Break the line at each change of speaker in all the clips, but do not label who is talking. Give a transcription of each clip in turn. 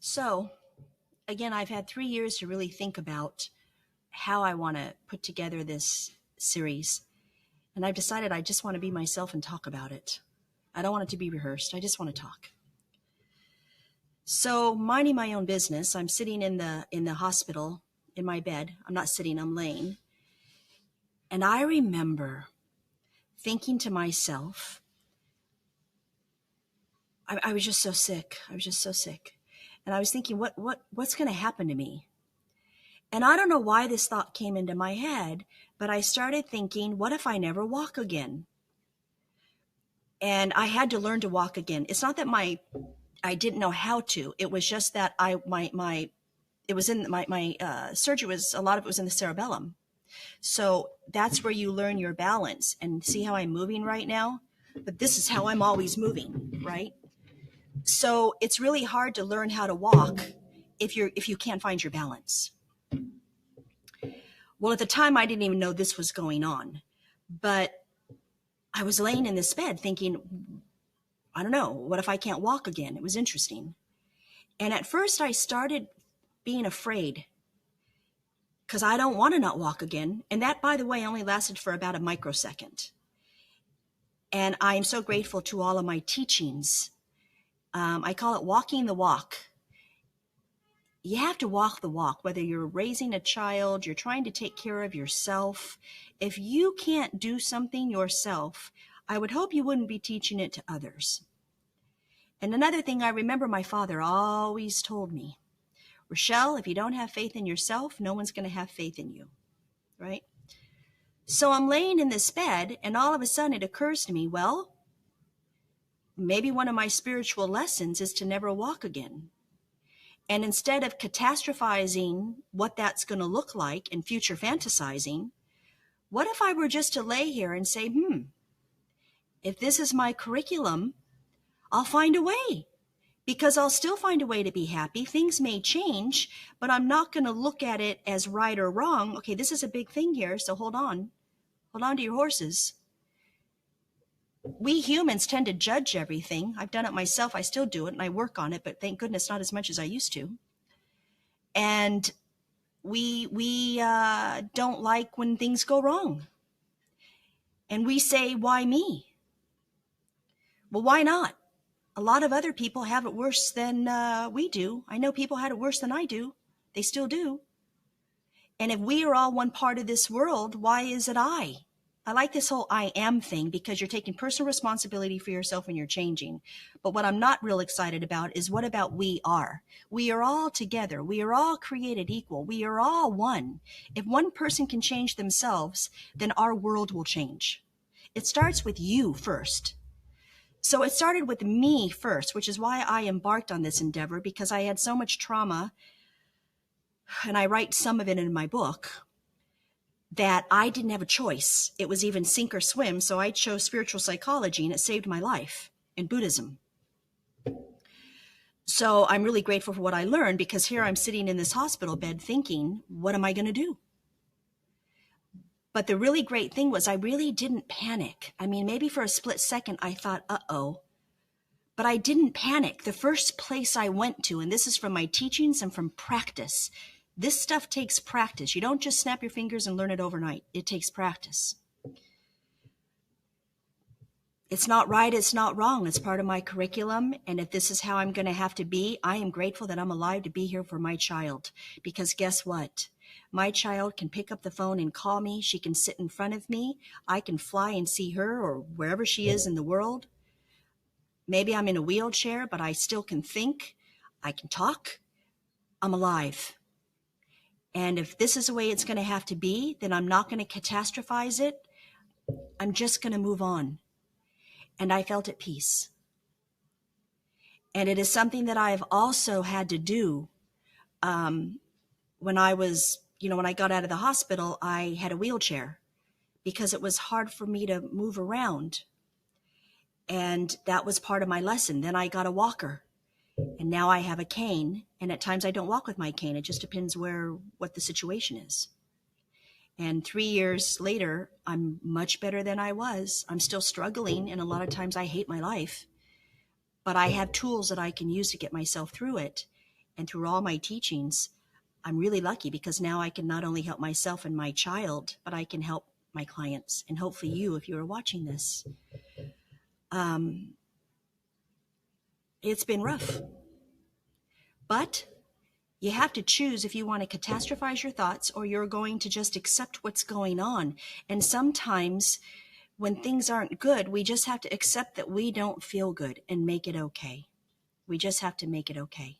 So, again, I've had 3 years to really think about how I want to put together this series. And I've decided I just want to be myself and talk about it. I don't want it to be rehearsed. I just want to talk. So, minding my own business, I'm sitting in the hospital in my bed. I'm not sitting, I'm laying. And I remember thinking to myself, I was just so sick. I was just so sick. And I was thinking, what's going to happen to me? And I don't know why this thought came into my head, but I started thinking, what if I never walk again? And I had to learn to walk again. It's not that I didn't know how to. It was just that it was in my surgery was, a lot of it was in the cerebellum. So that's where you learn your balance. And see how I'm moving right now? But this is how I'm always moving, right? So it's really hard to learn how to walk if you can't find your balance. Well, at the time, I didn't even know this was going on, but I was laying in this bed thinking, I don't know, what if I can't walk again? It was interesting. And at first I started being afraid because I don't want to not walk again. And that, by the way, only lasted for about a microsecond. And I am so grateful to all of my teachings. I call it walking the walk. You have to walk the walk, whether you're raising a child, you're trying to take care of yourself. If you can't do something yourself, I would hope you wouldn't be teaching it to others. And another thing I remember my father always told me, Rochelle, if you don't have faith in yourself, no one's going to have faith in you, right? So I'm laying in this bed, and all of a sudden it occurs to me, well, maybe one of my spiritual lessons is to never walk again. And instead of catastrophizing what that's going to look like and future fantasizing, what if I were just to lay here and say, if this is my curriculum, I'll find a way, because I'll still find a way to be happy. Things may change, but I'm not going to look at it as right or wrong. Okay, this is a big thing here, so hold on. Hold on to your horses. We humans tend to judge everything. I've done it myself. I still do it, and I work on it, but thank goodness not as much as I used to. And we don't like when things go wrong. And we say, why me? Well, why not? A lot of other people have it worse than we do. I know people had it worse than I do. They still do. And if we are all one part of this world, why is it I? I like this whole I am thing because you're taking personal responsibility for yourself when you're changing. But what I'm not real excited about is what about we are? We are all together. We are all created equal. We are all one. If one person can change themselves, then our world will change. It starts with you first. So it started with me first, which is why I embarked on this endeavor, because I had so much trauma, and I write some of it in my book, that I didn't have a choice. It was even sink or swim, so I chose spiritual psychology, and it saved my life, and Buddhism. So I'm really grateful for what I learned, because here I'm sitting in this hospital bed thinking, what am I going to do? But the really great thing was I really didn't panic. I mean, maybe for a split second I thought, uh-oh. But I didn't panic. The first place I went to, and this is from my teachings and from practice, this stuff takes practice. You don't just snap your fingers and learn it overnight. It takes practice. It's not right, it's not wrong. It's part of my curriculum. And if this is how I'm going to have to be, I am grateful that I'm alive to be here for my child. Because guess what? My child can pick up the phone and call me. She can sit in front of me. I can fly and see her or wherever she is in the world. Maybe I'm in a wheelchair, but I still can think. I can talk. I'm alive. And if this is the way it's going to have to be, then I'm not going to catastrophize it. I'm just going to move on. And I felt at peace. And it is something that I've also had to do. When I was, when I got out of the hospital, I had a wheelchair because it was hard for me to move around. And that was part of my lesson. Then I got a walker, and now I have a cane. And at times I don't walk with my cane. It just depends what the situation is. And 3 years later, I'm much better than I was. I'm still struggling, and a lot of times I hate my life. But I have tools that I can use to get myself through it. And through all my teachings, I'm really lucky because now I can not only help myself and my child, but I can help my clients and hopefully you if you are watching this. It's been rough, but you have to choose if you want to catastrophize your thoughts or you're going to just accept what's going on. And sometimes when things aren't good, we just have to accept that we don't feel good and make it okay. We just have to make it okay.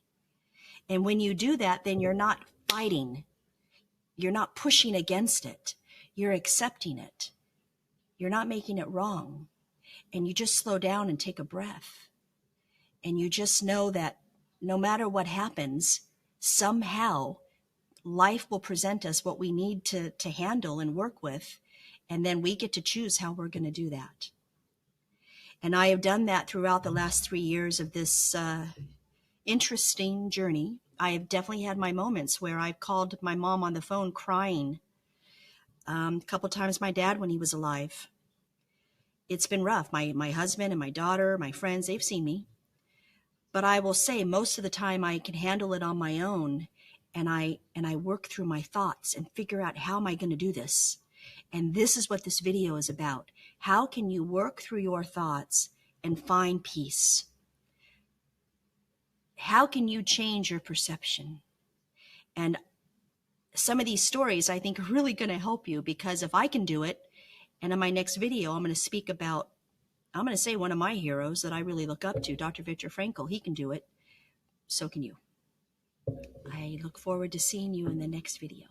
And when you do that, then you're not fighting. You're not pushing against it. You're accepting it. You're not making it wrong. And you just slow down and take a breath. And you just know that no matter what happens, somehow life will present us what we need to handle and work with. And then we get to choose how we're going to do that. And I have done that throughout the last 3 years of this interesting journey. I have definitely had my moments where I've called my mom on the phone crying. A couple times my dad when he was alive. It's been rough. My husband and my daughter, my friends, they've seen me. But I will say most of the time I can handle it on my own, and I work through my thoughts and figure out how am I going to do this. And this is what this video is about. How can you work through your thoughts and find peace? How can you change your perception? And some of these stories I think are really going to help you, because if I can do it, and in my next video I'm going to speak about, I'm going to say one of my heroes that I really look up to, Dr. Viktor Frankl. He can do it. So can you. I look forward to seeing you in the next video.